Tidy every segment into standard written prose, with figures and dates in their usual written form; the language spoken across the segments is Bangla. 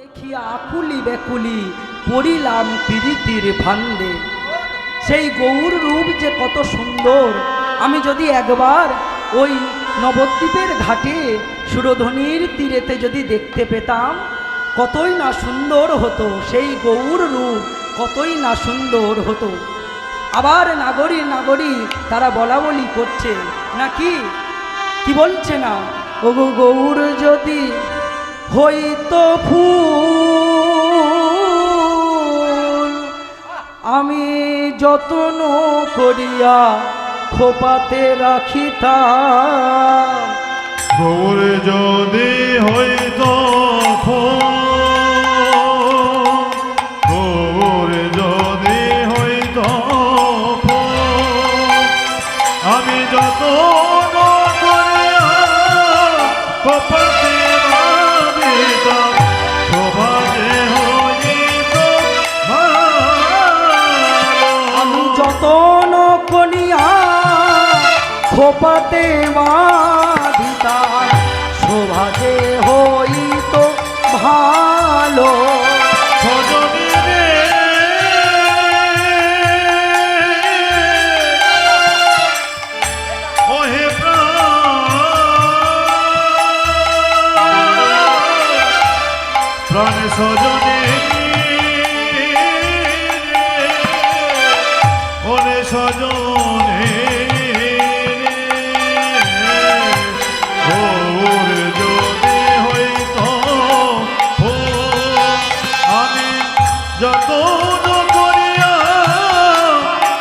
দেখিয়া আকুলি বেকুলি পড়িলাম প্রীতির ফান্দে। সেই গৌর রূপ যে কত সুন্দর, আমি যদি একবার ওই নবদ্বীপের ঘাটে সুরধনির তীরেতে যদি দেখতে পেতাম, কতই না সুন্দর হতো সেই গৌর রূপ, কতই না সুন্দর হতো। আবার নাগরী নাগরী তারা বলা বলি করছে নাকি, কি বলছে না, ও গৌর যদি হইতো ফুল, আমি যত্ন করিয়া খোপাতে রাখিতাম। গৌর যদি হইতো ফুল, গৌর যদি হইতো ফুল, আমি যত্ন করিয়া খোপাতে রাখিতাম। শোভা যে হইতো আমি যত্ন করিয়া খোপাতে বাঁধিতাম, শোভা যে হইতো ভালো। সজনী রে ওহে প্রাণ সজনী ওরে সজনী যতন করিয়া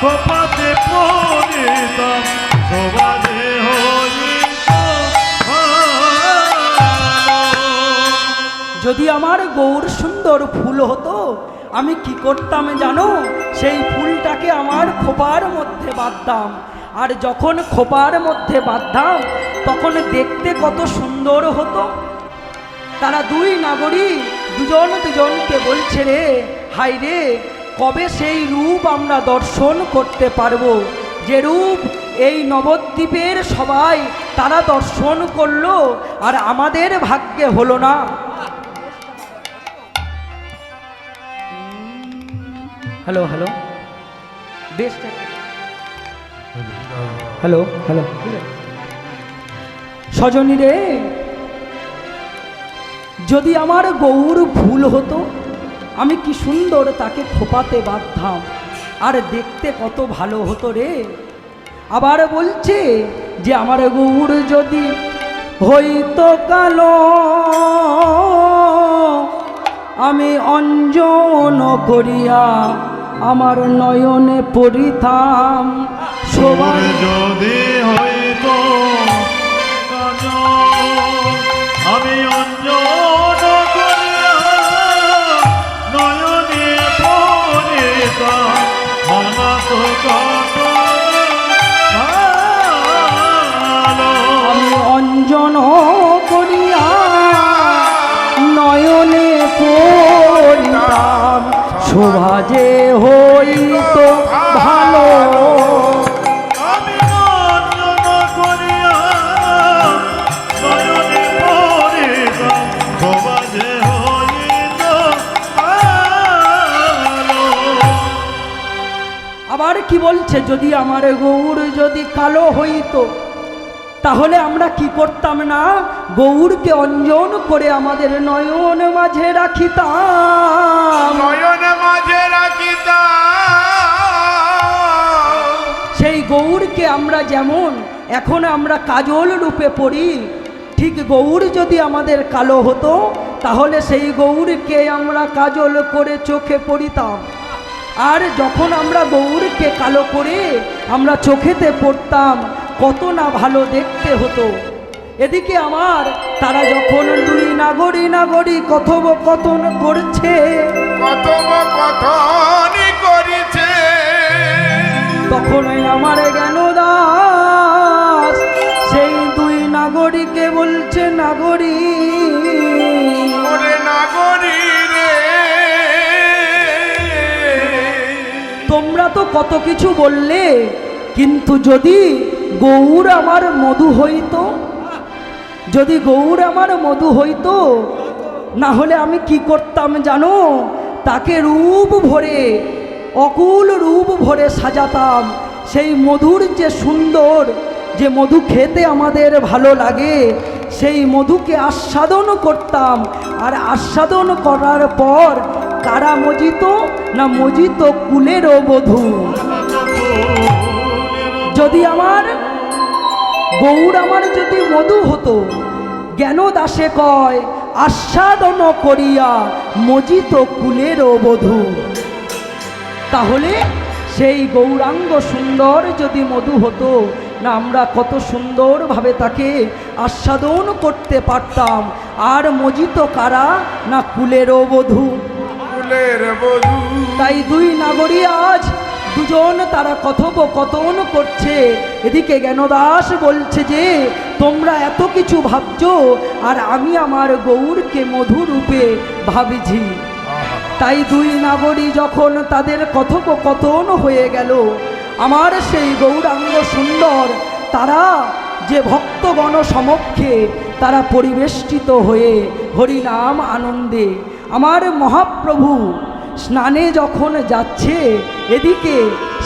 খোপাতে পড়িতাম। শোভাতে হইতো যদি আমার গৌর সুন্দর ফুল হতো, আমি কি করতাম জানো, সেই ফুলটাকে আমার খোপার মধ্যে বাঁধতাম। আর যখন খোপার মধ্যে বাঁধতাম তখন দেখতে কত সুন্দর হতো। তারা দুই নাগরী দুজন দুজনকে বলছে, রে হাই রে, কবে সেই রূপ আমরা দর্শন করতে পারবো, যে রূপ এই নবদ্বীপের সবাই তারা দর্শন করলো আর আমাদের ভাগ্যে হলো না। হ্যালো হ্যালো, বেশ, হ্যালো হ্যালো, সজনী রে, যদি আমার গৌর ভুল হতো, আমি কি সুন্দর তাকে খোপাতে বাঁধতাম আর দেখতে কত ভালো হতো রে। আবার বলছে যে আমার গৌর যদি হইতো কালো, আমি অঞ্জন করিয়া আমার নয়নে পড়িতাম। সবার যদি হইতো কালো, আমি অঞ্জন করিয়া নয়নে পড়িতাম। মানা তো কত ভালো, আমি অঞ্জন করিয়া নয়নে পড়িতাম, শোভা যে হইতো ভালো। আমি অঞ্জন করিয়া নয়নে পড়িতাম। শোভা যে হইতো ভালো। আবার কি বলছে, যদি আমার গৌর যদি কালো হইতো, তাহলে আমরা কি করতাম না, গৌরকে অঞ্জন করে আমাদের নয়ন মাঝে রাখিতাম। নয়ন মাঝে রাখিতাম। সেই গৌরকে আমরা যেমন এখন আমরা কাজল রূপে পড়ি, ঠিক গৌর যদি আমাদের কালো হতো, তাহলে সেই গৌরকে আমরা কাজল করে চোখে পড়িতাম। আর যখন আমরা গৌরকে কালো করে আমরা চোখেতে পড়তাম, কত না ভালো দেখতে হতো। এদিকে আমার তারা যখন দুই নাগরী নাগরী কথোপকথন করছে, কথোপকথনই করিছে, তখন আমার জ্ঞানদাস সেই দুই নাগরীকে বলছে, নাগরী ওরে নাগরী রে, তোমরা তো কত কিছু বললে, কিন্তু যদি গৌর আমার মধু হইতো, যদি গৌর আমার মধু হইতো, না হলে আমি কি করতাম জানো, তাকে রূপ ভরে, অকুল রূপ ভরে সাজাতাম। সেই মধুর যে সুন্দর, যে মধু খেতে আমাদের ভালো লাগে, সেই মধুকে আস্বাদন করতাম। আর আস্বাদন করার পর কারা মজিত, না মজিত কুলেরও বধূ। যদি আমার গৌর আমার যদি মধু হতো, জ্ঞান দাসে কয় আস্বাদন করিয়া মজিত কুলেরও বধূ। তাহলে সেই গৌরাঙ্গ সুন্দর যদি মধু হতো, না আমরা কত সুন্দরভাবে তাকে আস্বাদন করতে পারতাম। আর মজিত কারা, না কুলেরও বধূ। কুলের বধূ। তাই দুই নাগরী আজ দুজন তারা কথোপকথন করছে। এদিকে জ্ঞানদাস বলছে যে তোমরা এত কিছু ভাবছো, আর আমি আমার গৌরকে মধুরূপে ভাবিছি। তাই দুই নাগরী যখন তাদের কথোপকথন হয়ে গেল, আমার সেই গৌরাঙ্গ সুন্দর তারা যে ভক্তগণ সমক্ষে তারা পরিবেষ্টিত হয়ে হরিনাম আনন্দে, আমার মহাপ্রভু স্নানে যখন যাচ্ছে, এদিকে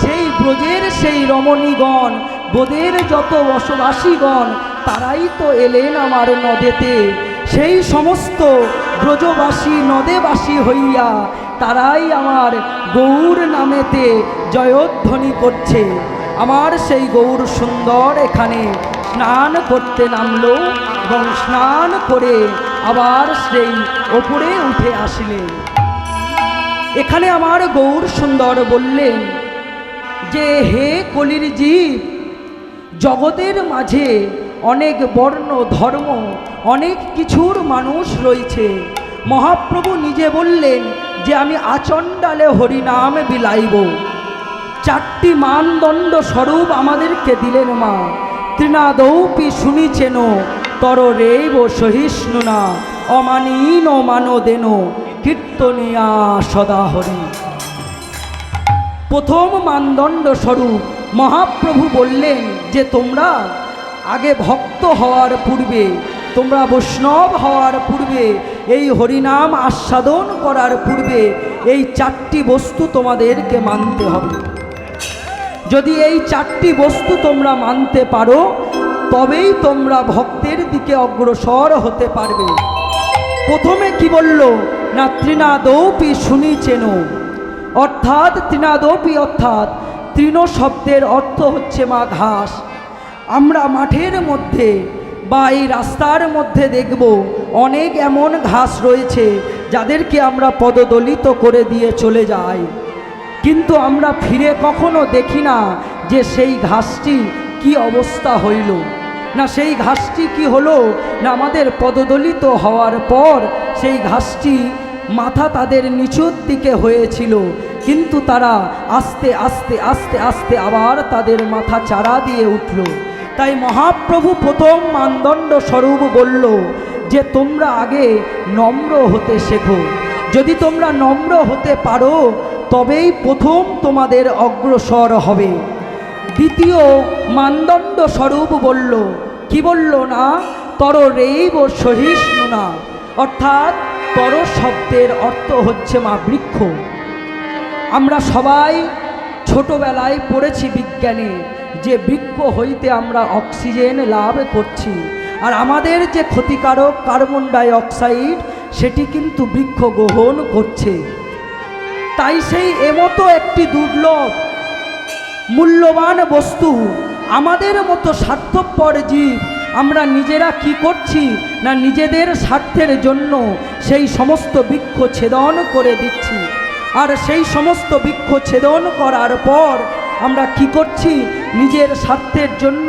সেই ব্রজের সেই রমণীগণ, বোদের যত বসবাসীগণ, তারাই তো এলেন আমার নদেতে। সেই সমস্ত ব্রজবাসী নদেবাসী হইয়া তারাই আমার গৌর নামেতে জয়ধ্বনি করছে। আমার সেই গৌর সুন্দর এখানে স্নান করতে নামলো, এবং স্নান করে আবার সেই ওপরে উঠে আসলেন। এখানে আমার গৌর সুন্দর বললেন যে হে কলির জীব, জগতের মাঝে অনেক বর্ণ ধর্ম, অনেক কিছুর মানুষ রয়েছে। মহাপ্রভু নিজে বললেন যে আমি আচণ্ডালে হরিনাম বিলাইব। চারটি মানদণ্ড স্বরূপ আমাদেরকে দিলেন মা। তৃণাদৌপি শুনিছেন তর রেব সহিষ্ণুনা, অমানীন মানদেন কীর্তনিয়া সদা হরি। প্রথম মানদণ্ড স্বরূপ মহাপ্রভু বললেন যে তোমরা আগে ভক্ত হওয়ার পূর্বে, তোমরা বৈষ্ণব হওয়ার পূর্বে, এই হরিনাম আস্বাদন করার পূর্বে এই চারটি বস্তু তোমাদেরকে মানতে হবে। যদি এই চারটি বস্তু তোমরা মানতে পারো, তবেই তোমরা ভক্তের দিকে অগ্রসর হতে পারবে। প্রথমে কি বলল, না তৃণাদৌপি শুনিছেন, অর্থাৎ তৃণাদৌপি অর্থাৎ তৃণ শব্দের অর্থ হচ্ছে মা ঘাস। আমরা মাঠের মধ্যে বা এই রাস্তার মধ্যে দেখব অনেক এমন ঘাস রয়েছে যাদেরকে আমরা পদদলিত করে দিয়ে চলে যাই, কিন্তু আমরা ফিরে কখনো দেখি না যে সেই ঘাসটি কি অবস্থা হইল, না সেই ঘাসটি কি হলো, না আমাদের পদদলিত হওয়ার পর সেই ঘাসটি মাথা তাদের নিচুর দিকে হয়েছিল, কিন্তু তারা আস্তে আস্তে আস্তে আস্তে আবার তাদের মাথা চারা দিয়ে উঠল। তাই মহাপ্রভু প্রথম মানদণ্ড স্বরূপ বলল যে তোমরা আগে নম্র হতে শেখো। যদি তোমরা নম্র হতে পারো, তবেই প্রথম তোমাদের অগ্রসর হবে। দ্বিতীয় মানদণ্ড স্বরূপ বলল, কি বলল, না তর রেব সহিষ্ণুনা, অর্থাৎ তর শব্দের অর্থ হচ্ছে মা বৃক্ষ। আমরা সবাই ছোটবেলায় পড়েছি বিজ্ঞানে যে বৃক্ষ হইতে আমরা অক্সিজেন লাভ করছি, আর আমাদের যে ক্ষতিকারক কার্বন ডাই অক্সাইড সেটি কিন্তু বৃক্ষ গ্রহণ করছে। তাই সেই এমতো একটি দুর্লভ মূল্যবান বস্তু, আমাদের মতো স্বার্থপর জীব আমরা নিজেরা কি করছি, না নিজেদের স্বার্থের জন্য সেই সমস্ত বৃক্ষ ছেদন করে দিচ্ছি। আর সেই সমস্ত বৃক্ষ ছেদন করার পর আমরা কি করছি, নিজের স্বার্থের জন্য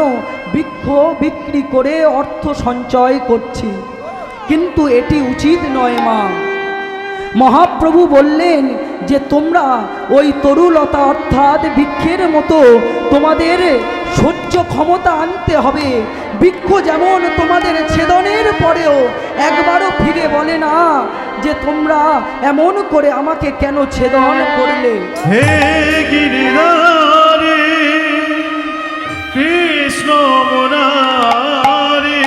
বৃক্ষ বিক্রি করে অর্থ সঞ্চয় করছি, কিন্তু এটি উচিত নয় মা। মহাপ্রভু বললেন যে তোমরা ওই তরুলতা অর্থাৎ বৃক্ষের মতো তোমাদের সহ্য ক্ষমতা আনতে হবে। বৃক্ষ যেমন তোমাদের ছেদনের পরেও একবারও ফিরে বলে না যে তোমরা এমন করে আমাকে কেন ছেদন করলে। হে গিরিধারী কৃষ্ণ মুরারি,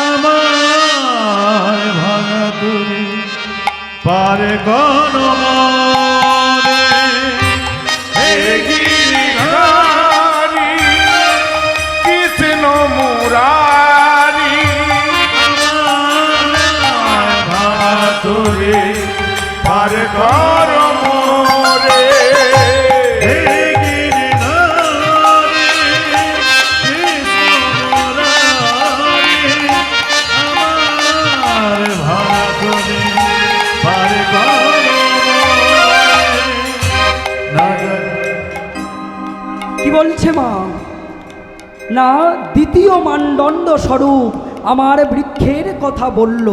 আমার ভাঙা পারে কোন মনে হে গিরিধারী কৃষ্ণ মুরারি ভাতুরে পার কর মোরে হে গিরিধারী কৃষ্ণ মুরারি আমার ভাতুরে পারে কোন মনে কি বলছে মা? না, দ্বিতীয় মানদণ্ড স্বরূপ আমার বৃক্ষের কথা বলল।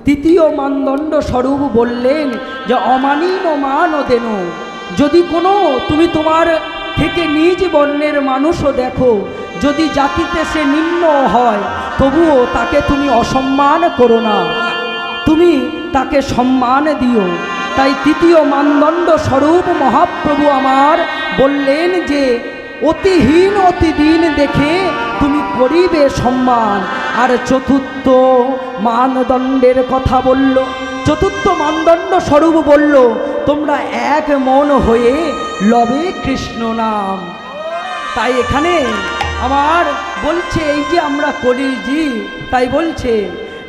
তৃতীয় মানদণ্ড স্বরূপ বললেন যে অমানিন মান দেন। যদি কোনো তুমি তোমার থেকে নিজ বর্ণের মানুষও দেখো, যদি জাতিতে সে নিম্ন হয়, তবুও তাকে তুমি অসম্মান করো না, তুমি তাকে সম্মান দিও। তাই তৃতীয় মানদণ্ড স্বরূপ মহাপ্রভু আমার বললেন যে অতিহীন অতিদিন দেখে তুমি করিবে সম্মান। আর চতুর্থ মানদণ্ডের কথা বলল, চতুর্থ মানদণ্ড স্বরূপ বলল তোমরা এক মন হয়ে লবে কৃষ্ণ নাম। তাই এখানে আমার বলছে এই যে আমরা কলির জি, তাই বলছে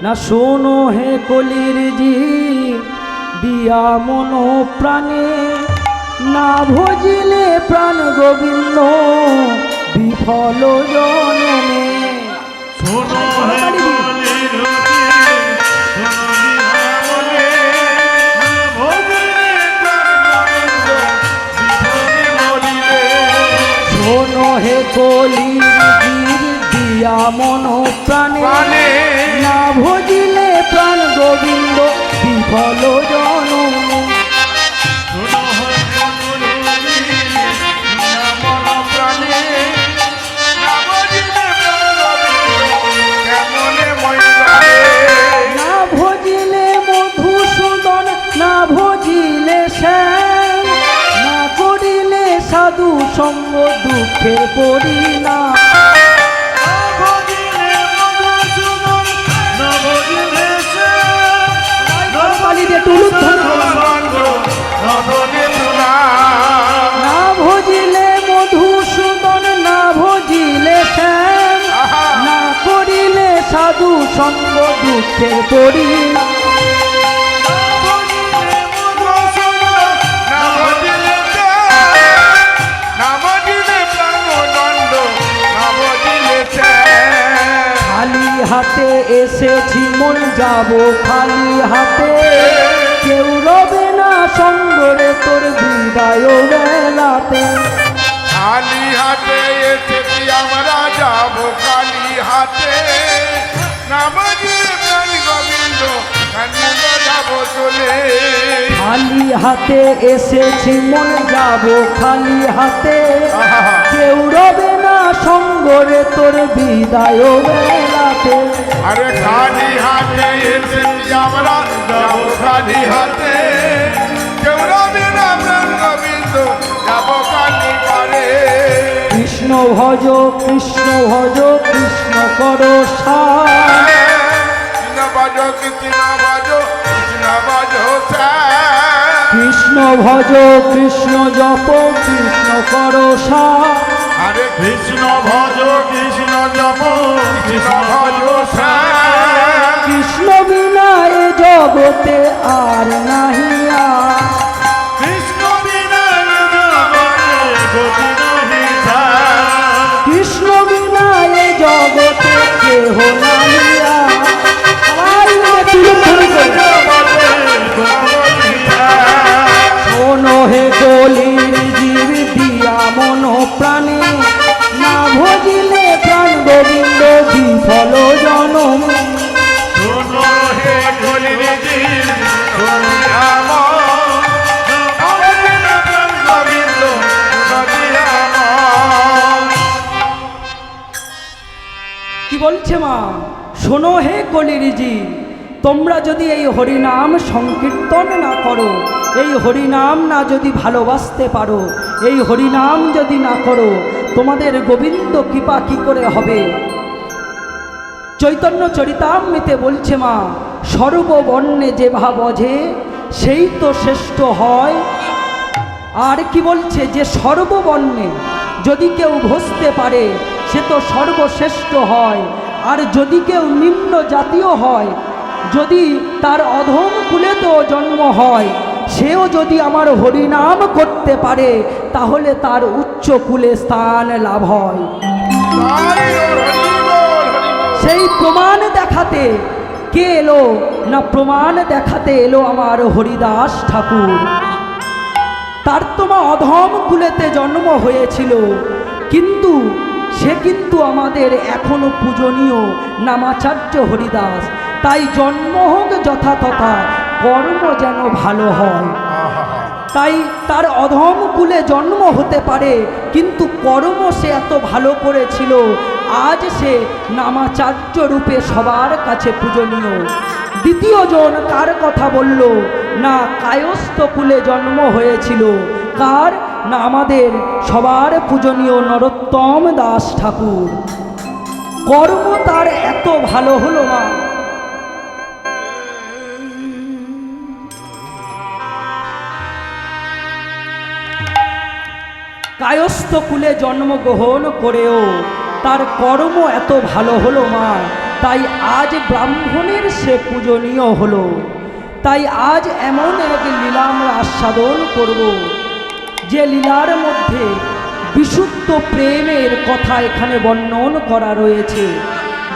না শোনো হে কলির জি দিয়া মন প্রাণে, না ভজিলে প্রাণ গোবিন্দ বিফল জনমে। শোনো হে কলির জি, শোনো হে কলির জির দিয়া মন প্রাণে, না ভজিলে প্রাণ গোবিন্দ বিফল জনমে। শোনো হে কলির জি, মন প্রাণে না বুঝিলে কেমনে ময়ূরে না ভজিলে মধুসূদন, না ভজিলে শ্যাম, না করিলে সাধু সঙ্গ দুঃখের পরিণাম। পালিতে টুলুধ্বনি করো। না ভজিলে মধুসূদন, না ভজিলে শ্যাম, না করিলে সাধু সঙ্গ দুঃখের পরিণাম। খালি হাতে এসেছি মন যাব খালি হাতে, কেউ রবে না সঙ্গরে তোর বিদায় বেলাতে। খালি হাতে এসেছি আমরা যাব খালি হাতে, নামাজি প্রাণ গোবিন্দ কান্দিলে যাব চলে। খালি হাতে এসেছি মন যাব খালি হাতে, কেউ রবে না সঙ্গরে তোর বিদায় বেলাতে। আরে খালি হাতে এসেছি আমরা যাব খালি হাতে, কেউ রবে না প্রাণ গোবিন্দ যাব কালি পারে। কৃষ্ণ ভজ কৃষ্ণ ভজ কৃষ্ণ করো সার, কৃষ্ণ বাজ কৃষ্ণ বাজ কৃষ্ণ বাজ কৃষ্ণ ভজ কৃষ্ণ জপ কৃষ্ণ করো সার। আরে কৃষ্ণ ভজ কৃষ্ণ জপ কৃষ্ণ ভজ কৃষ্ণ বিনা এ জগতে আর নাহি আর, কৃষ্ণ বিনা জগতে গতি নাহি ছাড়। কৃষ্ণ বিনা এ জগতে কেহ নাহি আর। সবাই মিলে টুলুধ্বনি করো। শোনো হে কলির জীব দিয়া মন প্রাণে, না ভজিলে প্রাণ গোবিন্দ বিফল জনম। শোনো হে কলির জি, কি বলছে মা? শোনো হে কলিরিজি, তোমরা যদি এই হরিনাম সংকীর্তন না করো, এই হরিনাম না যদি ভালোবাসতে পারো, এই হরিনাম যদি না করো, তোমাদের গোবিন্দ কৃপা কি করে হবে? চৈতন্য চরিতামৃতে বলছে মা, সর্ববর্ণে যে ভা বঝে সেই তো শ্রেষ্ঠ হয়। আর কি বলছে যে সর্ববর্ণে যদি কেউ ভসতে পারে সে তো সর্বশ্রেষ্ঠ হয়। আর যদি কেউ নিম্ন জাতীয় হয়, যদি তার অধম কুলে তো জন্ম হয়, সেও যদি আমার হরিনাম করতে পারে তাহলে তার উচ্চ কুলে স্থান লাভ হয়। তাই ওর হরি বল, হরি বল। সেই প্রমাণ দেখাতে কে এলো না, প্রমাণ দেখাতে এলো আমার হরিদাস ঠাকুর। তার তোমা অধম কুলেতে জন্ম হয়েছিল, কিন্তু সে কিন্তু আমাদের এখনো পূজনীয় নামাচার্য হরিদাস। তাই জন্ম হোক যথাতথা, কর্ম যেন ভালো হয়। তাই তার অধম কুলে জন্ম হতে পারে, কিন্তু কর্ম সে এত ভালো করেছিল, আজ সে নামাচার্য রূপে সবার কাছে পূজনীয়। দ্বিতীয় জন কার কথা বলল না, কায়স্থ কুলে জন্ম হয়েছিল। কার না, আমাদের সবার পূজনীয় নরোত্তম দাস ঠাকুর। কর্ম তার এত ভালো হলো মা, কায়স্থ কুলে জন্মগ্রহণ করেও তার কর্ম এত ভালো হলো মা, তাই আজ ব্রাহ্মণের সে পূজনীয় হলো। তাই আজ এমন এক লীলা আমরা আস্বাদন করব, যে লীলার মধ্যে বিশুদ্ধ প্রেমের কথা এখানে বর্ণন করা রয়েছে।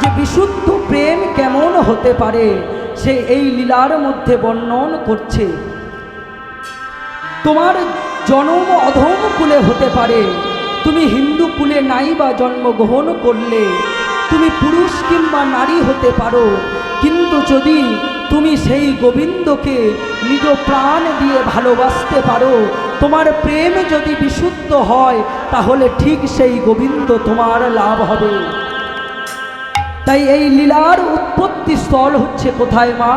যে বিশুদ্ধ প্রেম কেমন হতে পারে সে এই লীলার মধ্যে বর্ণন করছে। তোমার জন্ম অধম কুলে হতে পারে, তুমি হিন্দু কুলে নাই বা জন্মগ্রহণ করলে, তুমি পুরুষ কিংবা নারী হতে পারো, কিন্তু যদি তুমি সেই গোবিন্দকে নিজ প্রাণ দিয়ে ভালোবাসতে পারো, তোমার প্রেম যদি বিশুদ্ধ হয়, তাহলে ঠিক সেই গোবিন্দ তোমার লাভ হবে। তাই এই লীলার উৎপত্তি স্থল হচ্ছে কোথায় মা?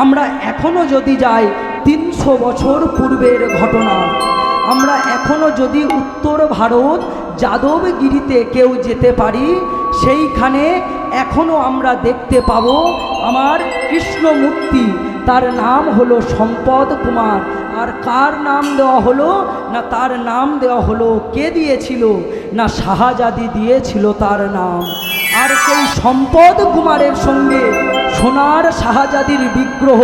আমরা এখনো যদি যাই 300 বছর পূর্বের ঘটনা, আমরা এখনো যদি উত্তর ভারত যাদবগিরিতে কেউ যেতে পারি, সেইখানে এখনো আমরা দেখতে পাবো আমার কৃষ্ণমূর্তি। তার নাম হলো সম্পদ কুমার। আর কার নাম দেওয়া হলো না, তার নাম দেওয়া হলো, কে দিয়েছিল না, শাহজাদি দিয়েছিল তার নাম। আর সেই সম্পদ কুমারের সঙ্গে সোনার শাহজাদির বিগ্রহ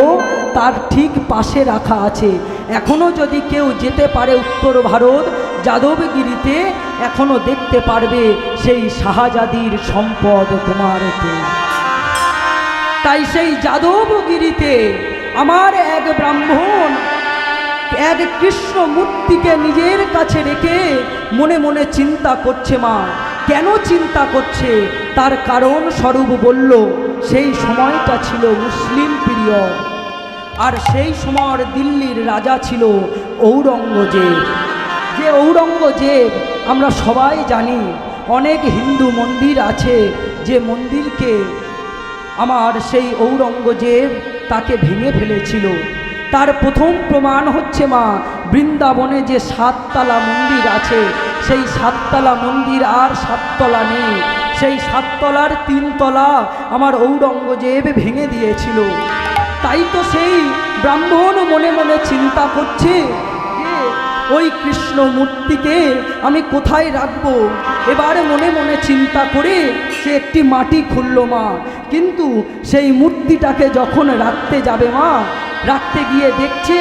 তার ঠিক পাশে রাখা আছে। এখনো যদি কেউ যেতে পারে উত্তর ভারত যাদবগিরিতে, এখনো দেখতে পারবে সেই শাহজাদির সম্পদ কুমারকে। তাই সেই যাদবগিরিতে আমার এক ব্রাহ্মণ এক কৃষ্ণ মূর্তিকে নিজের কাছে রেখে মনে মনে চিন্তা করছে মা। কেন চিন্তা করছে? তার কারণ স্বরূপ বলল, সেই সময়টা ছিল মুসলিম পিরিয়ড। আর সেই সময় দিল্লির রাজা ছিল ঔরঙ্গজেব। যে ঔরঙ্গজেব আমরা সবাই জানি, অনেক হিন্দু মন্দির আছে, যে মন্দিরকে আমার সেই ঔরঙ্গজেব তাকে ভেঙে ফেলেছিল। তার প্রথম প্রমাণ হচ্ছে মা, বৃন্দাবনে যে 7 তলা মন্দির আছে, সেই 7 তলা মন্দির আর 7 তলা নেই। সেই 7 তলার 3 তলা আমার ঔরঙ্গজেব ভেঙে দিয়েছিল। তাই তো সেই ব্রাহ্মণ মনে মনে চিন্তা করছে যে ওই কৃষ্ণ মূর্তিকে আমি কোথায় রাখবো। এবারে মনে মনে চিন্তা করে সে একটি মাটি খুলল মা। কিন্তু সেই মূর্তিটাকে যখন রাখতে যাবে মা, রাখতে গিয়ে দেখছে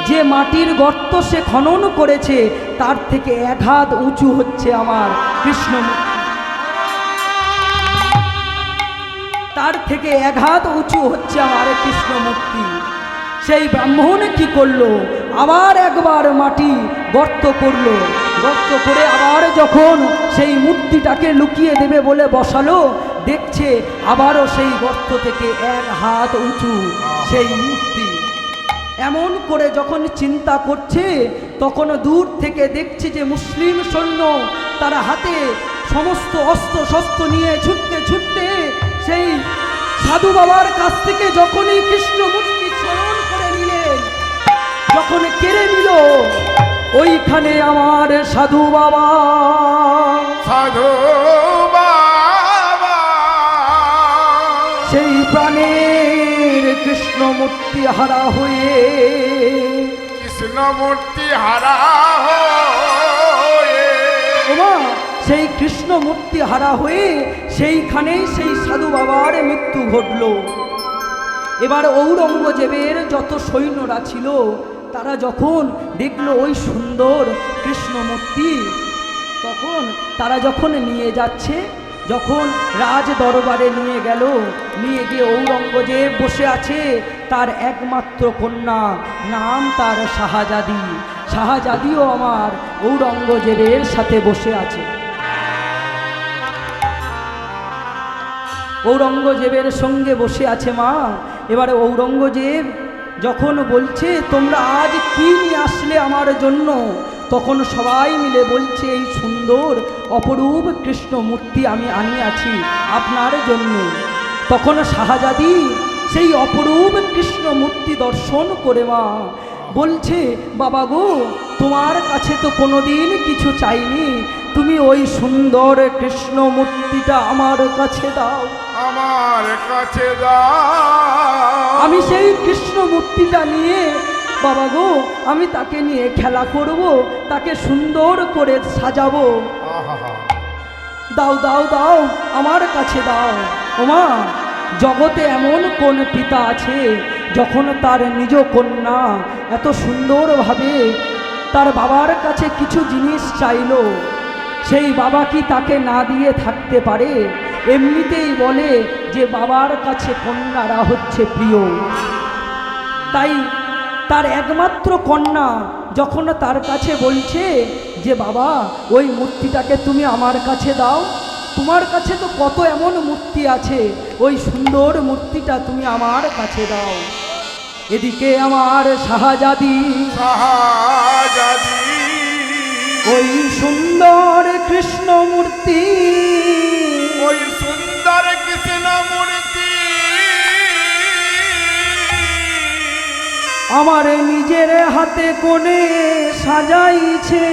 যে মাটির গর্ত সে খনন করেছে তার থেকে 1 হাত উঁচু হচ্ছে আমার কৃষ্ণ মূর্তি, তার থেকে 1 হাত উঁচু হচ্ছে আমার কৃষ্ণ মূর্তি। সেই ব্রাহ্মণ কি করলো, আবার একবার মাটি গর্ত করলো। গর্ত করে আবার যখন সেই মূর্তিটাকে লুকিয়ে দেবে বলে বসালো, দেখছে আবারও সেই গর্ত থেকে 1 হাত উঁচু সেই মূর্তি। এমন করে যখন চিন্তা করছে, তখন দূর থেকে দেখছে যে মুসলিম সৈন্য তারা হাতে সমস্ত অস্ত্র শস্ত্র নিয়ে ছুটতে ছুটতে সেই সাধু বাবার কাছ থেকে যখনই কৃষ্ণ মূর্তি স্মরণ করে নিলেন, যখন কেড়ে নিল, ওইখানে আমার সাধু বাবা, সাধু বাবা সেই প্রাণের কৃষ্ণমূর্তি হারা হয়ে কৃষ্ণ মূর্তি হারা হয়ে ওমা সেই কৃষ্ণমূর্তি হারা হয়ে সেইখানেই সেই সাধু বাবার মৃত্যু ঘটল। এবার ঔরঙ্গজেবের যত সৈন্যরা ছিল তারা যখন দেখলো ওই সুন্দর কৃষ্ণমূর্তি, তখন তারা যখন নিয়ে যাচ্ছে, যখন রাজ দরবারে নিয়ে গেল, নিয়ে গিয়ে ঔরঙ্গজেব বসে আছে, তার একমাত্র কন্যা, নাম তার শাহজাদি। শাহজাদিও আমার ঔরঙ্গজেবের সাথে বসে আছে। ঔরঙ্গজেবের সঙ্গে বসে আছে মা। এবারে ঔরঙ্গজেব যখন বলছে তোমরা আজ কি নিয়ে আসলে আমার জন্য, তখন সবাই মিলে বলছে এই সুন্দর অপরূপ কৃষ্ণমূর্তি আমি আনিয়াছি আপনার জন্য। তখন শাহজাদি সেই অপরূপ কৃষ্ণমূর্তি দর্শন করে মা বলছে বাবা গো, তোমার কাছে তো কোনোদিন কিছু চাইনি, তুমি ওই সুন্দর কৃষ্ণমূর্তিটা আমার কাছে দাও, আমার কাছে দাও। আমি সেই কৃষ্ণমূর্তিটা নিয়ে বাবা গো আমি তাকে নিয়ে খেলা করব, তাকে সুন্দর করে সাজাবো। আহা, দাও দাও দাও আমার কাছে দাও। ওমা জগতে এমন কোন পিতা আছে যখন তার নিজ কন্যা এত সুন্দরভাবে তার বাবার কাছে কিছু জিনিস চাইলো, সেই বাবা কি তাকে না দিয়ে থাকতে পারে? এমনিতেই বলে যে বাবার কাছে কন্যারা হচ্ছে প্রিয়। তাই তার একমাত্র কন্যা যখন তার কাছে বলছে যে বাবা ওই মূর্তিটাকে তুমি আমার কাছে দাও, তোমার কাছে তো কত এমন মূর্তি আছে, ওই সুন্দর মূর্তিটা তুমি আমার কাছে দাও। এদিকে আমার শাহজাদি শাহজাদি ওই সুন্দর কৃষ্ণ মূর্তি, ওই সুন্দর কৃষ্ণ মূর্তি আমার নিজের হাতে কোণে সাজাইছে,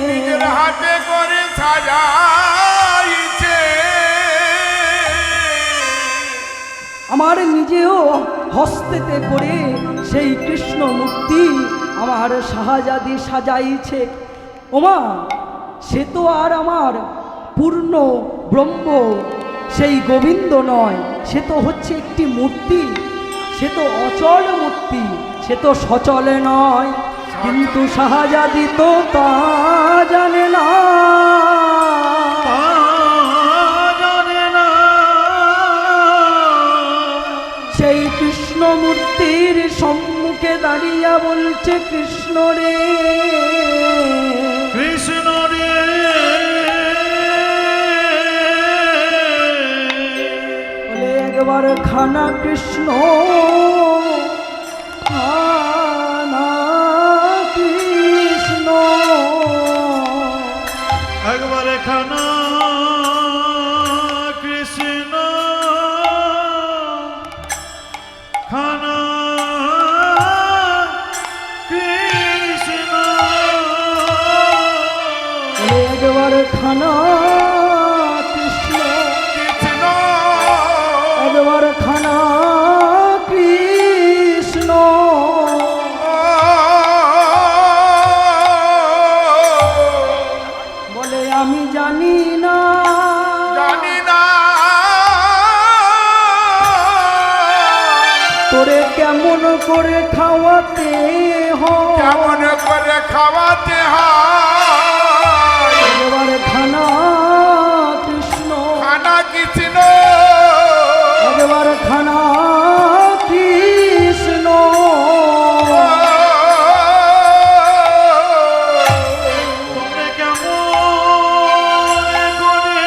নিজের হাতে করে সাজাইছে, আমার নিজেও হস্তেতে করে সেই কৃষ্ণ মূর্তি আমার শাহজাদি সাজাইছে। ওমা সে তো আর আমার পূর্ণ ব্রহ্ম সেই গোবিন্দ নয়, সে তো হচ্ছে একটি মূর্তি, সে তো অচল মূর্তি, সে তো সচল নয়। কিন্তু শাহজাদি তো তা জানে না, সেই কৃষ্ণ মূর্তির সম্মুখে দাঁড়িয়া বলছে কৃষ্ণ রে, কৃষ্ণ রে, বলে একবার খানা কৃষ্ণ, খানা কৃষ্ণ, একবার খানা কৃষ্ণ, খানা কৃষ্ণ, বলে একবার খানা কৃষ্ণ, কৃষ্ণ একবার খানা কৃষ্ণ। বলে আমি জানি না, জানি না তোরে কেমন করে খাওয়াতে হয়, কেমন করে খাওয়াতে হয়, একবার খানা কৃষ্ণ, খানা কৃষ্ণ, একবার খানা কৃষ্ণ। তোমরা কেমন করে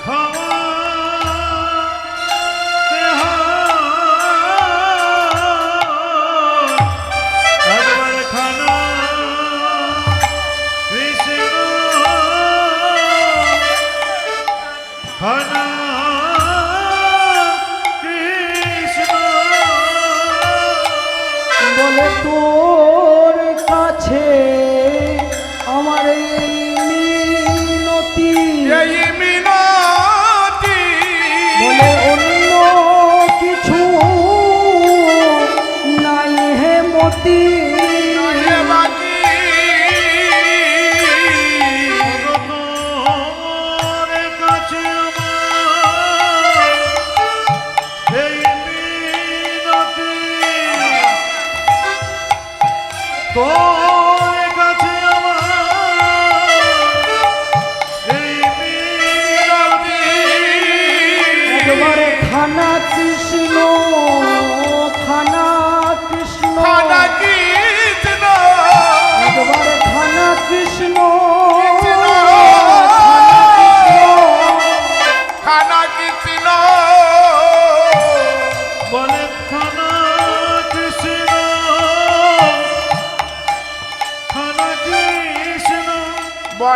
খাওয়াতে হয়, একবার খানা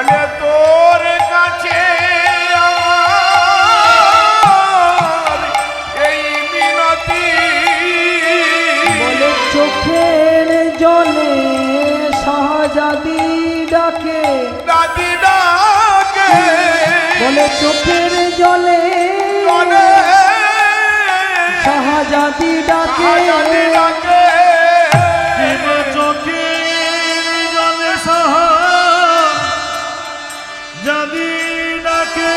বলে তোর কাছে আমার এই মিনতি বলে চোখের জলে শাহজাদি ডাকে, দাদি ডাকে বলে চোখের জলে বলে শাহজাদি ডাকে, দাদি ডাকে কিবা চোখে জলে সাহা যদি ডাকে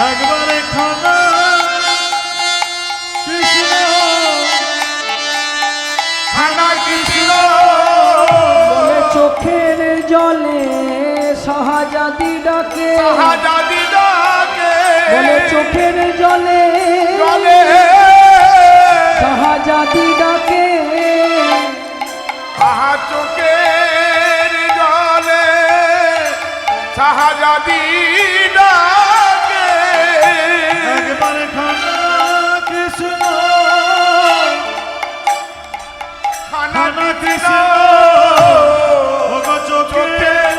একবারে খানা কৃষ্ণ খানা কৃষ্ণ বলে চোখের জলে শাহজাদি ডাকে, দাদি ডাকে বলে চোখের জলে বলে শাহজাদি ডাকে, আহা চোখের জলে শাহজাদি ডাকে একবারে খানা কৃষ্ণ খানা কৃষ্ণ ওগো চোখে চোখের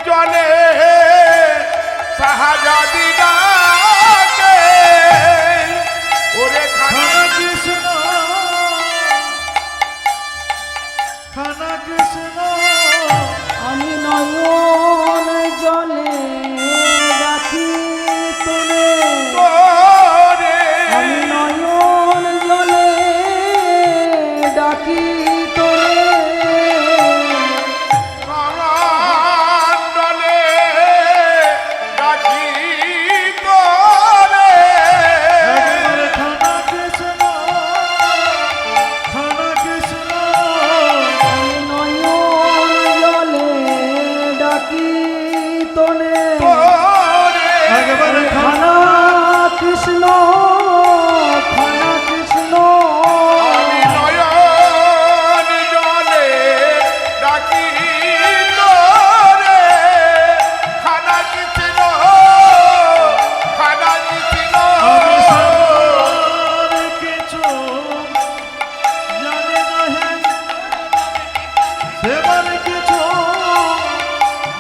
জলে শাহজাদি ডাকে ওরে খানা খানা কৃষ্ণ খানা কৃষ্ণ আমি নয়ন জলে ডাকি তোরে, তোরে আমি নয়ন জলে ডাকি তোরে, কমণ্ডলে ডাকি তোরে একবারে খানা কৃষ্ণ খানা কৃষ্ণ আমি নয়ন জলে ডাকি তোরে, তোরে একবারে খানা কৃষ্ণ খানা কৃষ্ণ আমি নয়ন জলে ডাকি তোরে খানা কৃষ্ণ খানা কৃষ্ণ আমি সবার কিছু জানি না হে সেবার কিছু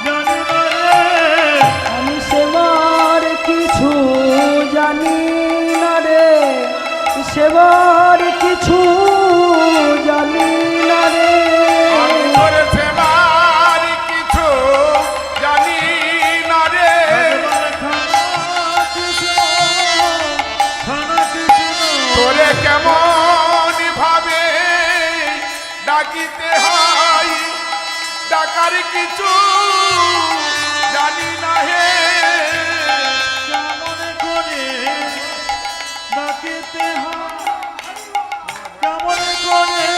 জানি না রে আমি সেবার কিছু জানি না রে, সেবার কিছু জানি না রে, আমি তোর সেবার কিছু জানি না রে একবার খানা কৃষ্ণ খানা কৃষ্ণ তোরে কেমন ভাবে ডাকিতে হয় ডাকার কিছু জানি না হে কেমন করে ডাকিতে হয় কেমন করে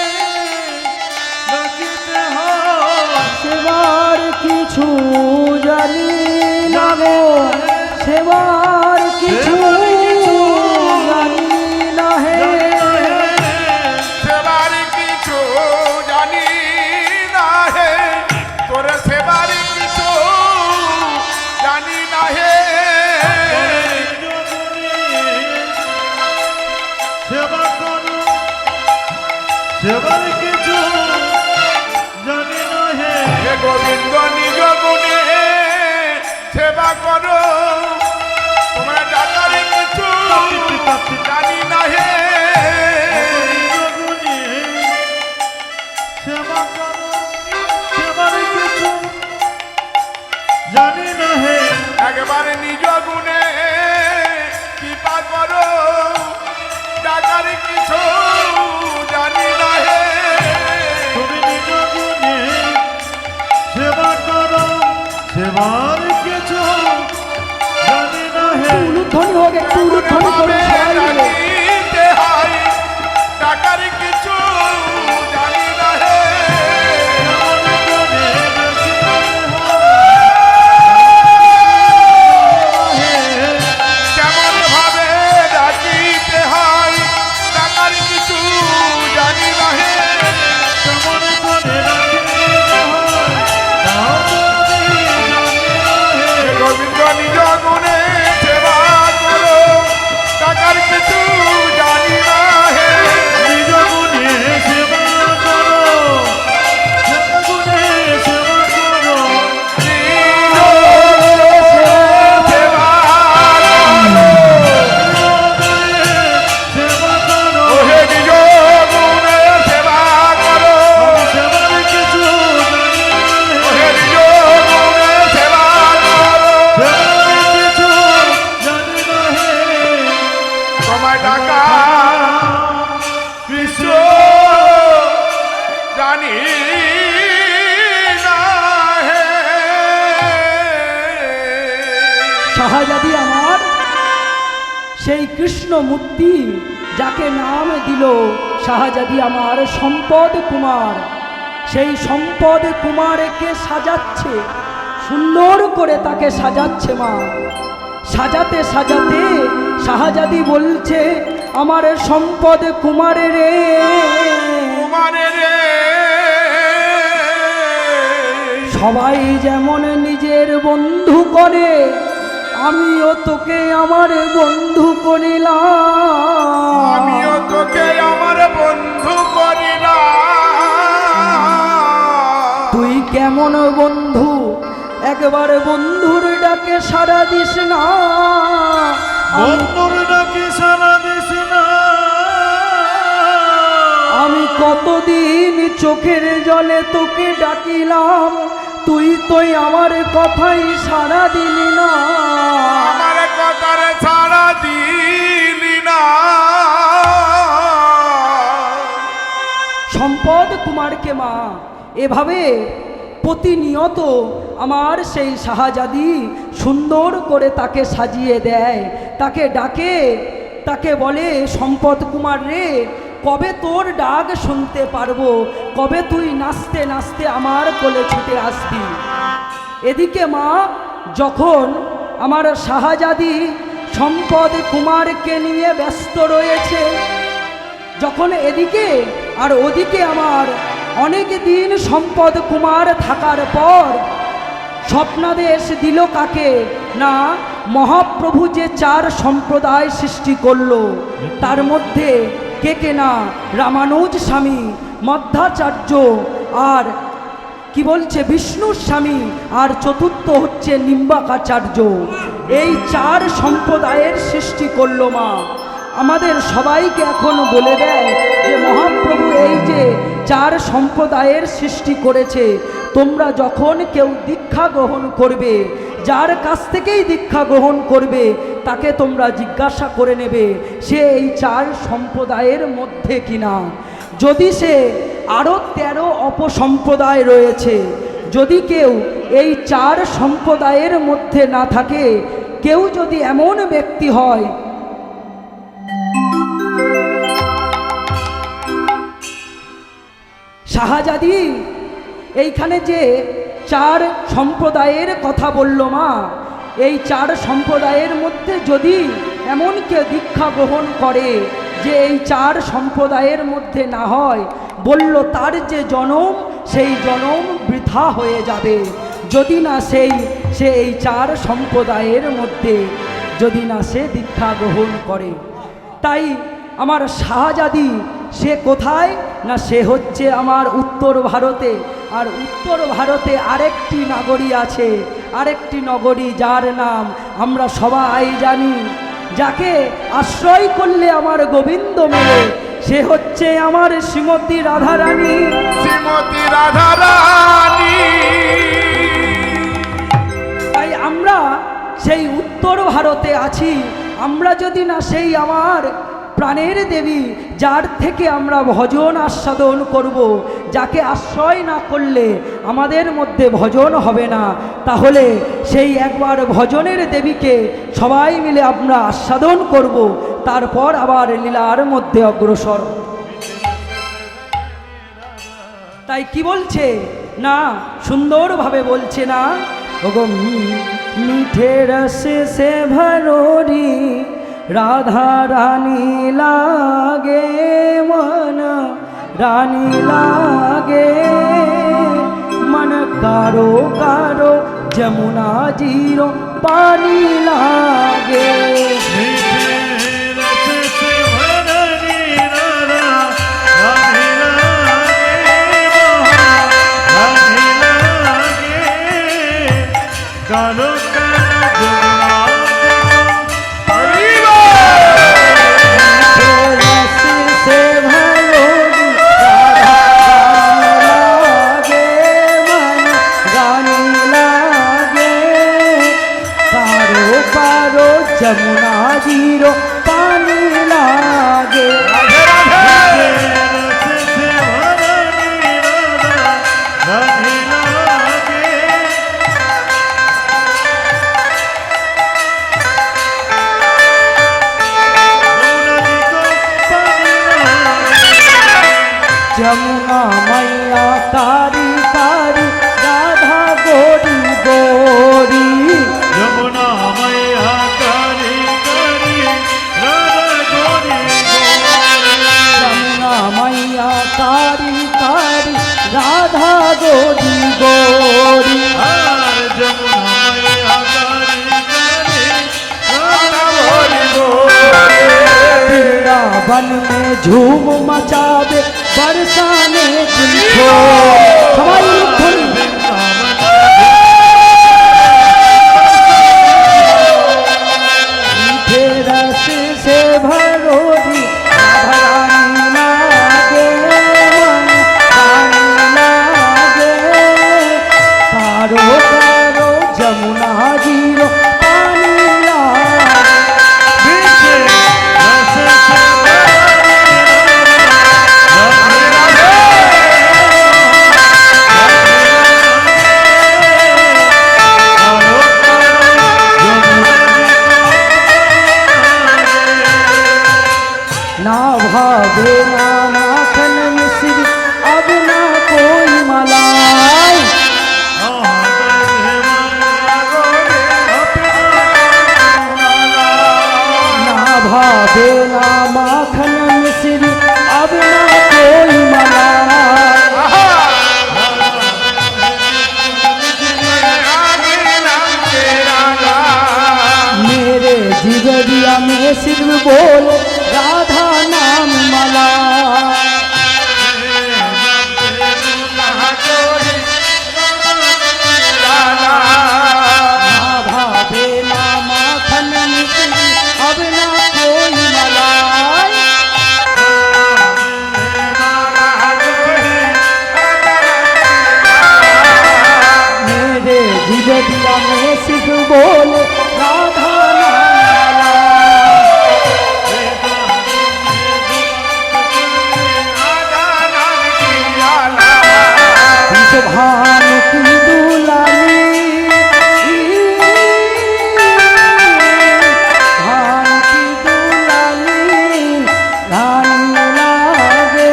ডাকিতে হয় সেবার কিছু জানি না গো, সেবার কিছু জানি না হে, সেবার কিছু জানি না হে তোর সেবার কিছু জানি না হে সেবা করো সেবার কিছু জানি না হে হে গোবিন্দ নিজ গুণে সেবা করো তোমরা ডাকার কিছু জানি না হে গুণে সেবা করো সেবার কিছু জানি না হে একবারে নিজ গুণে কৃপা করো ডাকার কিছু জানি না হে তুমি নিজ গুণে সেবা করো সেবার কিছু জানি না হে উলুধ্বনি হোক, একটু উলুধ্বনি করুন সবাই মিলে। ডাকিতে হয় ডাকার কিছু জানি না হে কেমন ভাবে ডাকিতে হয় ডাকার কিছু জানি না হে গোবিন্দ নিজ গুণে সেবা করো ডাকার তোমায় ডাকা কৃষ্ণ জানি না হে। শাহজাদি আমার সেই কৃষ্ণ মূর্তি যাকে নাম দিল শাহজাদি আমার সম্পদ কুমার, সেই সম্পদ কুমারকে সাজাচ্ছে, সুন্দর করে তাকে সাজাচ্ছে মা। সাজাতে সাজাতে শাহজাদি বলছে আমার সম্পদ কুমারে রে, কুমারে রে সবাই যেমন নিজের বন্ধু করে আমিও তোকে আমার বন্ধু করিলাম, আমিও তোকে আমার বন্ধু করিলাম। তুই কেমন বন্ধু একবার বন্ধুর ডাকে সাড়া দিস না, বন্ধুর ডাকে সারা দিস না। আমি কতদিন চোখের জলে তোকে ডাকিলাম, তুই তোই আমার কথাই সাড়া দিলি না, আমার কথার ছাড়া দিলি না। সম্পদ কুমারকে মা এভাবে প্রতিনিয়ত আমার সেই শাহজাদি সুন্দর করে তাকে সাজিয়ে দেয়, তাকে ডাকে, তাকে বলে সম্পদ কুমার রে কবে তোর ডাক শুনতে পারবো, কবে তুই নাচতে নাচতে আমার কোলে ছুটে আসবি। এদিকে মা যখন আমার শাহজাদি সম্পদ কুমারকে নিয়ে ব্যস্ত রয়েছে, যখন এদিকে আর ওদিকে আমার অনেক দিন সম্পদ কুমার থাকার পর স্বপ্নাদেশ দিল কাকে না, মহাপ্রভু যে 4 সম্প্রদায় সৃষ্টি করলো তার মধ্যে কে কে না রামানুজ স্বামী, মধ্বাচার্য আর কি বলছে বিষ্ণুর স্বামী, আর চতুর্থ হচ্ছে নিম্বাকাচার্য। এই 4 সম্প্রদায়ের সৃষ্টি করলো মা। আমাদের সবাইকে এখন বলে দেয় যে মহাপ্রভু এই যে 4 সম্প্রদায়ের সৃষ্টি করেছে, তোমরা যখন কেউ দীক্ষা গ্রহণ করবে, যার কাছ থেকেই দীক্ষা গ্রহণ করবে তাকে তোমরা জিজ্ঞাসা করে নেবে সে এই 4 সম্প্রদায়ের মধ্যে কিনা। যদি সে আরও 13 অপসম্প্রদায় রয়েছে, যদি কেউ এই 4 সম্প্রদায়ের মধ্যে না থাকে, কেউ যদি এমন ব্যক্তি হয় শাহজাদি এইখানে যে 4 সম্প্রদায়ের কথা বলল মা, এই 4 সম্প্রদায়ের মধ্যে যদি এমন কেউ দীক্ষা গ্রহণ করে যে এই 4 সম্প্রদায়ের মধ্যে না হয়, বলল তার যে জনম সেই জনম বৃথা হয়ে যাবে, যদি না সে এই 4 সম্প্রদায়ের মধ্যে যদি না সে দীক্ষা গ্রহণ করে। তাই আমার শাহজাদি সে কোথায় না, সে হচ্ছে আমার উত্তর ভারতে। আর উত্তর ভারতে আরেকটি নগরী আছে, আরেকটি নগরী যার নাম আমরা সবাই জানি, যাকে আশ্রয় করলে আমার গোবিন্দ মেলে, সে হচ্ছে আমার শ্রীমতী রাধারানী। শ্রীমতী রাধারানী। তাই আমরা সেই উত্তর ভারতে আছি, আমরা যদি না সেই আমার প্রাণের দেবী যার থেকে আমরা ভজন আস্বাদন করব, যাকে আশ্রয় না করলে আমাদের মধ্যে ভজন হবে না, তাহলে সেই একবার ভজনের দেবীকে সবাই মিলে আমরা আস্বাদন করব, তারপর আবার লীলার মধ্যে অগ্রসর। তাই কি বলছে না, সুন্দরভাবে বলছে না, ওগো মিঠে রসে সে ভরোরি রাধা রানী লাগে মন, রানী লাগে মন, কারো কারো যমুনা জিরো পানি লাগে। যমুনা জি যমুনা মাইয়া কারি কারি রাধা গৌরী গৌরী যমুনা মাইয়া কারি কারি রাধা গৌরী যমুনা মাইয়া কারি কারি রাধা গৌরী গৌরী আর যমুনা মাইয়া কারি কারি রাধা वृंदावन में झूम मचावे बरसाने तुमको हमारी धुन मीठे रस से भरोरी राधारानी लागे मन रानी लागे तारो तारो जमुना जीरो पानी लागे ना भावे ना माखन मिश्री अब ना कोई मलाई ना भावे ना माखन मिश्री अब ना कोई मलाई मेरे जिगरिया में सिर्फ बोल राधा नाम मला ना भावे ना माखन मिश्री अब ना कोई मलाई मेरे जिगरिया में सिर्फ बोल राधा नाम मला भान की दुलाली भान की दुलाली रानी लागे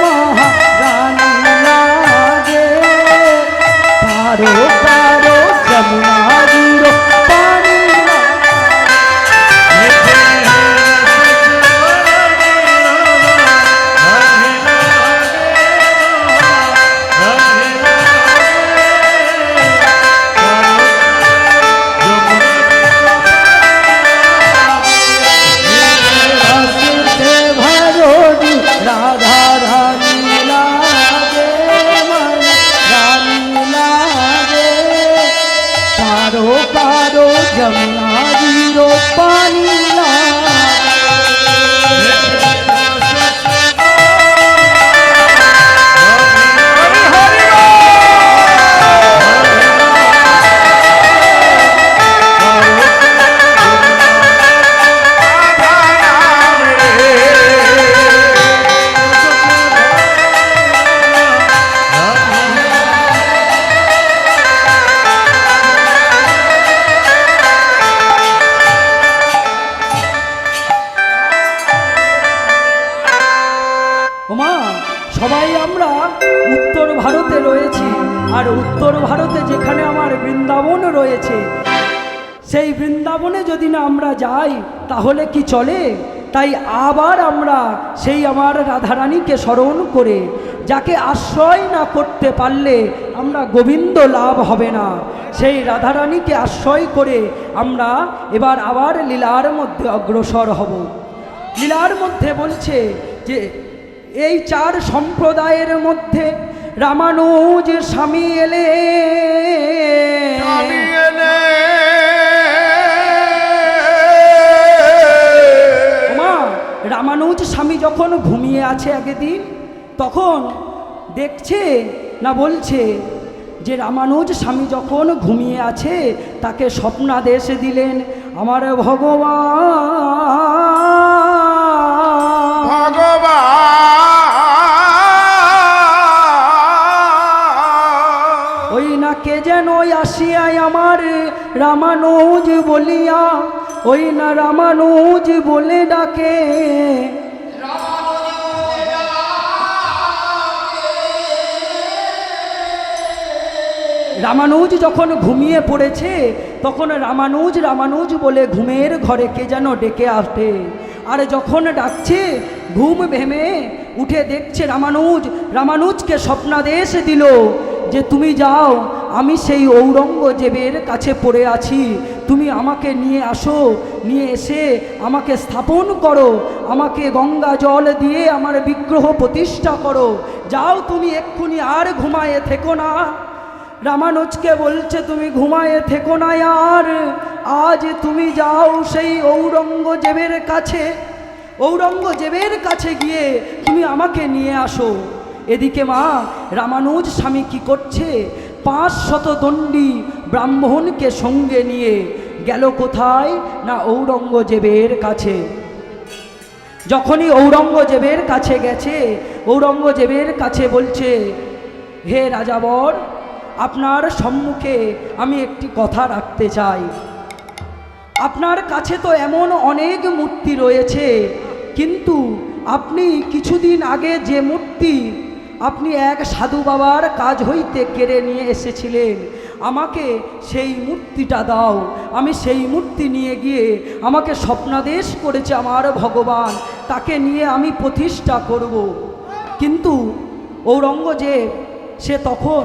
महारानी लागे तारो तारो जमुना जीरो पानी से भरोरी राधा रानी लागे मन रानी लागे पारो पारो जमुना जीरो पानी लागे ওমা সবাই আমরা উত্তর ভারতে রয়েছি আর উত্তর ভারতে যেখানে আমার বৃন্দাবন রয়েছে সেই বৃন্দাবনে যদি না আমরা যাই তাহলে কি চলে তাই আবার আমরা সেই আমার রাধারানীকে স্মরণ করে যাকে আশ্রয় না করতে পারলে আমরা গোবিন্দ লাভ হবে না সেই রাধারানীকে আশ্রয় করে আমরা এবার আবার লীলার মধ্যে অগ্রসর হব লীলার মধ্যে বলছে যে এই চার সম্প্রদায়ের মধ্যে রামানুজ স্বামী এলে রামানুজ স্বামী যখন ঘুমিয়ে আছে একদিন তখন দেখছে না বলছে যে রামানুজ স্বামী যখন ঘুমিয়ে আছে তাকে স্বপ্নাদেশ দিলেন আমার ভগবান ওই না কে যেন আসিয়াই আমার রামানুজ বলিয়া ওই না রামানুজ বলে ডাকে রামানুজ যখন ঘুমিয়ে পড়েছে তখন রামানুজ রামানুজ বলে ঘুমের ঘরে কে যেন ডেকে আসে। আর যখন ডাকছে ঘুম ভেঙে উঠে দেখছে রামানুজ, রামানুজকে স্বপ্নাদেশ দিল যে তুমি যাও, আমি সেই ঔরঙ্গজেবের কাছে পড়ে আছি, তুমি আমাকে নিয়ে আসো, নিয়ে এসে আমাকে স্থাপন করো, আমাকে গঙ্গা জল দিয়ে আমার বিগ্রহ প্রতিষ্ঠা করো, যাও তুমি এক্ষুনি, আর ঘুমায়ে থেকো না। রামানুজকে বলছে তুমি ঘুমায়ে থেকো না, আর আজ তুমি যাও সেই ঔরঙ্গজেবের কাছে, ঔরঙ্গজেবের কাছে গিয়ে তুমি আমাকে নিয়ে আসো। এদিকে মা রামানুজ স্বামী কি করছে, 500 দণ্ডী ব্রাহ্মণকে সঙ্গে নিয়ে গেল কোথায় না ঔরঙ্গজেবের কাছে। যখনই ঔরঙ্গজেবের কাছে গেছে, ঔরঙ্গজেবের কাছে বলছে হে রাজাবর, আপনার সম্মুখে আমি একটি কথা রাখতে চাই। আপনার কাছে তো এমন অনেক মূর্তি রয়েছে, কিন্তু আপনি কিছুদিন আগে যে মূর্তি আপনি এক সাধু বাবার কাজ হইতে কেড়ে নিয়ে এসেছিলেন, আমাকে সেই মূর্তিটা দাও, আমি সেই মূর্তি নিয়ে গিয়ে, আমাকে স্বপ্নাদেশ করেছে আমার ভগবান, তাকে নিয়ে আমি প্রতিষ্ঠা করব। কিন্তু ঔরঙ্গজেব সে তখন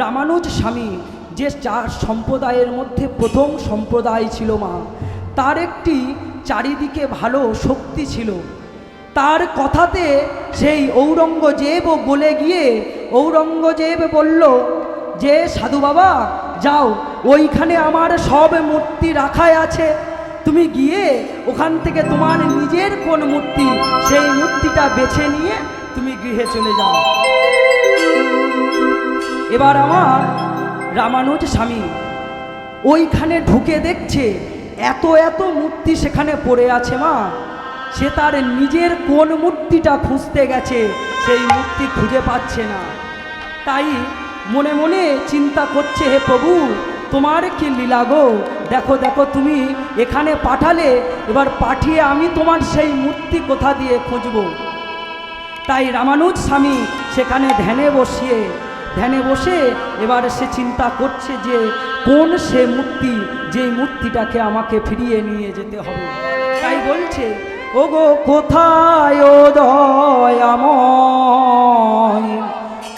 রামানুজ স্বামী, যে 4 সম্প্রদায়ের মধ্যে প্রথম সম্প্রদায় ছিল মা, তার একটি চারিদিকে ভালো শক্তি ছিল। তার কথাতে সেই ঔরঙ্গজেবও গলে গিয়ে ঔরঙ্গজেব বলল যে সাধু বাবা যাও, ওইখানে আমার সব মূর্তি রাখাই আছে, তুমি গিয়ে ওখান থেকে তোমার নিজের কোন মূর্তি, সেই মূর্তিটা বেছে নিয়ে তুমি গৃহে চলে যাও। এবার আমার রামানুজ স্বামী ওইখানে ঢুকে দেখছে এত এত মূর্তি সেখানে পড়ে আছে মা, সে তার নিজের কোন মূর্তিটা খুঁজতে গেছে, সেই মূর্তি খুঁজে পাচ্ছে না। তাই মনে মনে চিন্তা করছে, হে প্রভু তোমার কি লীলা গো, দেখো দেখো তুমি এখানে পাঠালে, এবার পাঠিয়ে আমি তোমার সেই মূর্তি কোথা দিয়ে খুঁজব। তাই রামানুজ স্বামী সেখানে ধ্যানে বসে এবার সে চিন্তা করছে যে কোন সে মূর্তি, যেই মূর্তিটাকে আমাকে ফিরিয়ে নিয়ে যেতে হবে। তাই বলছে ওগো কোথায় ও দয়াময়,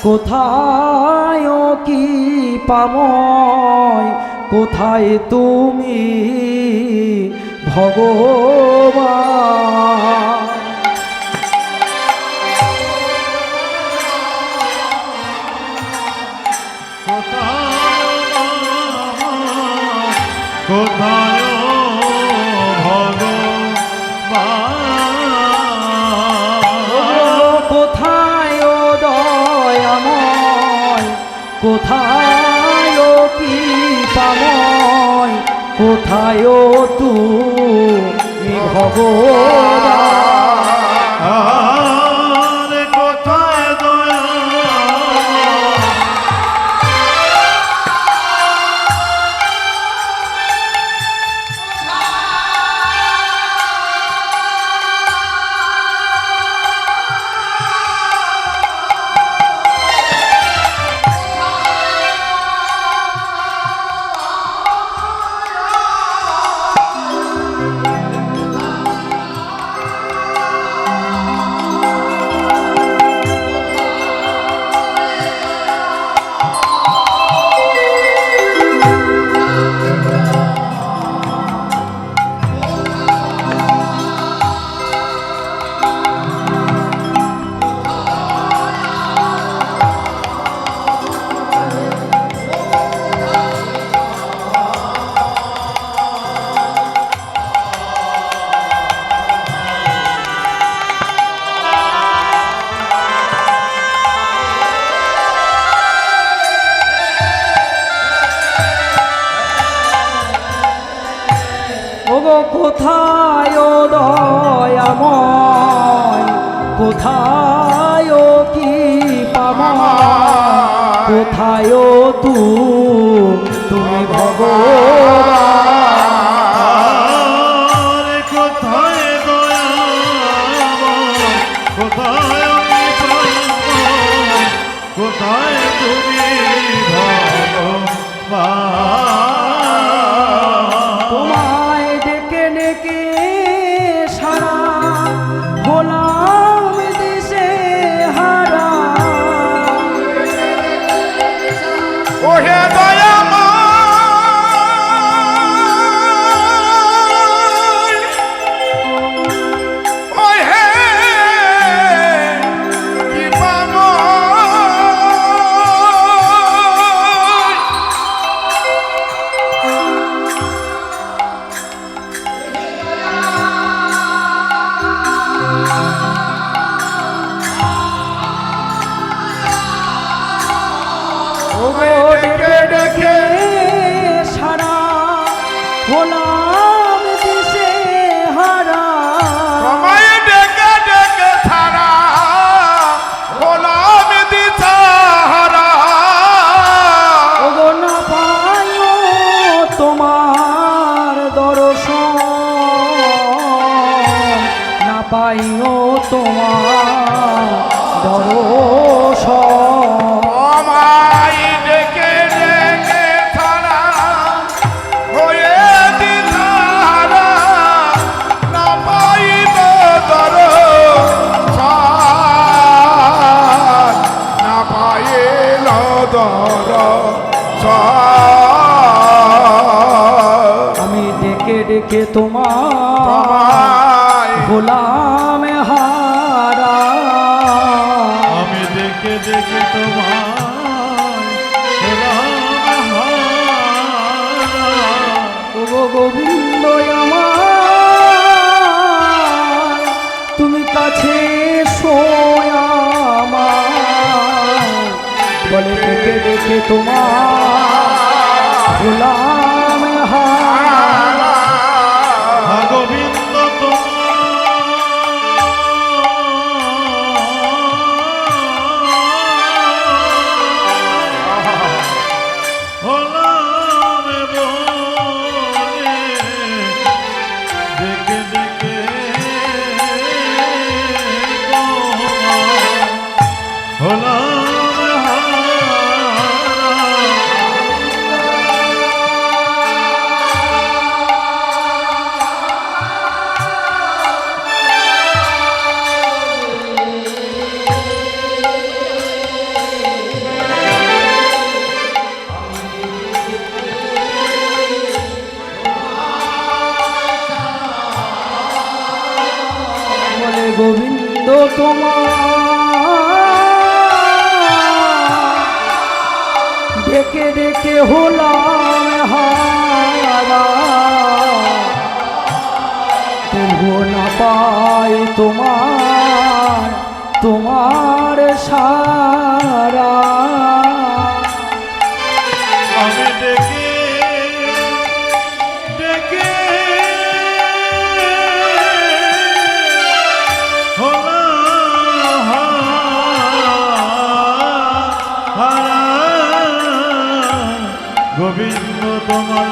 কোথায় ও কি পাময়, কোথায় তুমি ভগবান। কোথায় ভগবান, কোথায় দয়াময়, কোথায় কি পাময়, কোথায় তুমি ভগবান। কোথায় দয়া, ওগো কোথায় দয়াময়, কোথায় কি পাময়, কোথায় তুমি ভগবান। কোথায় দয়া, কোথায় কোথায় তুমি ভগবান। পায়। তোমায় ডেকে ডেকে সারা হলাম দিশে হারা। ওহে দয়াময় ওহে কৃপাময় ওগো ডেকে ডেকে সারা হলাম দিশে হারা। তোমায় ডেকে ডেকে ছাড়া হলাম দিশাহারা। ওগো না পাইও তোমার দর্শন, না পাইও তোমার দর্শন। আমায় ডেকে ডেকে ছাড়া হয়ে দিশাহারা, না পাইব দরশন, না পাইল দরশন। আমি ডেকে ডেকে তোমার তোমায় গোলাম হারা। আমি দেখে দেখে তোমার হলাম হারা। ওগো গোবিন্দ আমার, তুমি কাছে আমার, বলে ডেকে ডেকে তোমার গোলাম হারা। হা গোবিন্দ হলাম বলে দেখে দেখে হলাম হারা। বলে গোবিন্দ তোমার ডেকে ডেকে হলাম হারা। তবু না পাই তোমার সারা। আমি ডেকে ডেকে হলাম হারা। গোবিন্দ তোমার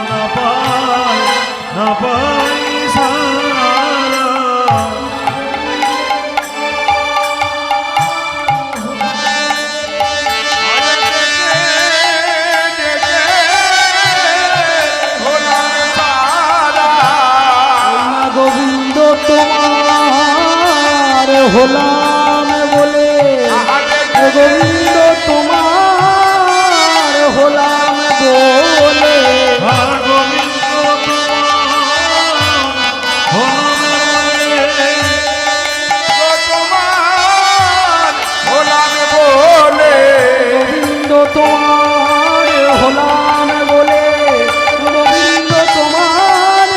না পাই সারা। গোবিন্দ তোমার হলাম বলে, গোবিন্দ তোমার হলাম বলে। আর গোবিন্দ তোমার হলাম বলে। গোবিন্দ তোমার হলাম বলে, গোবিন্দ তোমার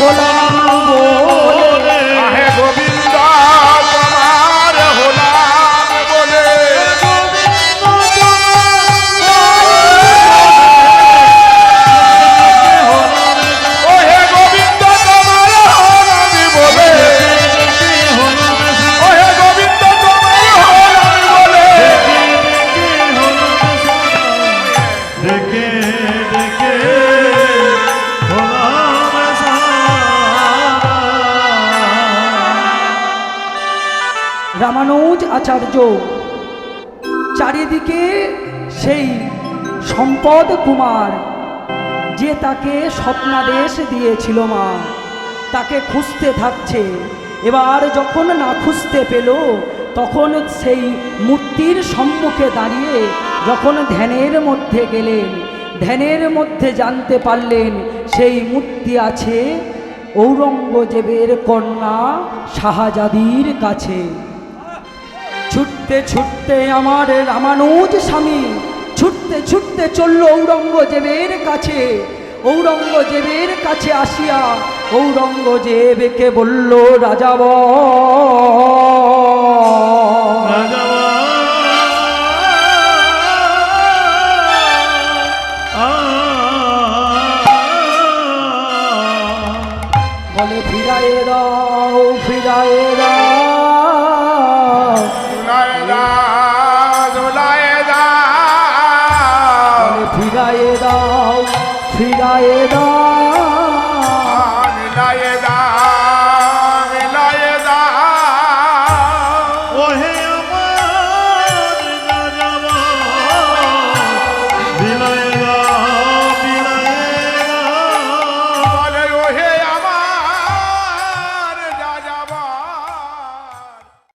হলাম বলে। আহে গোবিন্দ তোমার হলাম বলে। ওহে গোবিন্দ তোমার হলাম বলে। ওহে গোবিন্দ তোমার হলাম বলে। ডেকে ডেকে হলাম রামানুজ আচার্য চারিদিকে সেই সম্পদ কুমার, যে তাকে স্বপ্নাদেশ দিয়েছিল মা, তাকে খুঁজতে থাকছে। এবার যখন না খুঁজতে পেল, তখন সেই মূর্তির সম্মুখে দাঁড়িয়ে যখন ধ্যানের মধ্যে গেলেন, ধ্যানের মধ্যে জানতে পারলেন সেই মূর্তি আছে ঔরঙ্গজেবের কন্যা শাহজাদির কাছে। ছুটতে ছুটতে আমার রামানুজ স্বামী ছুটতে ছুটতে চলল ঔরঙ্গজেবের কাছে। ঔরঙ্গজেবের কাছে আসিয়া ঔরঙ্গজেবকে বলল, রাজাবর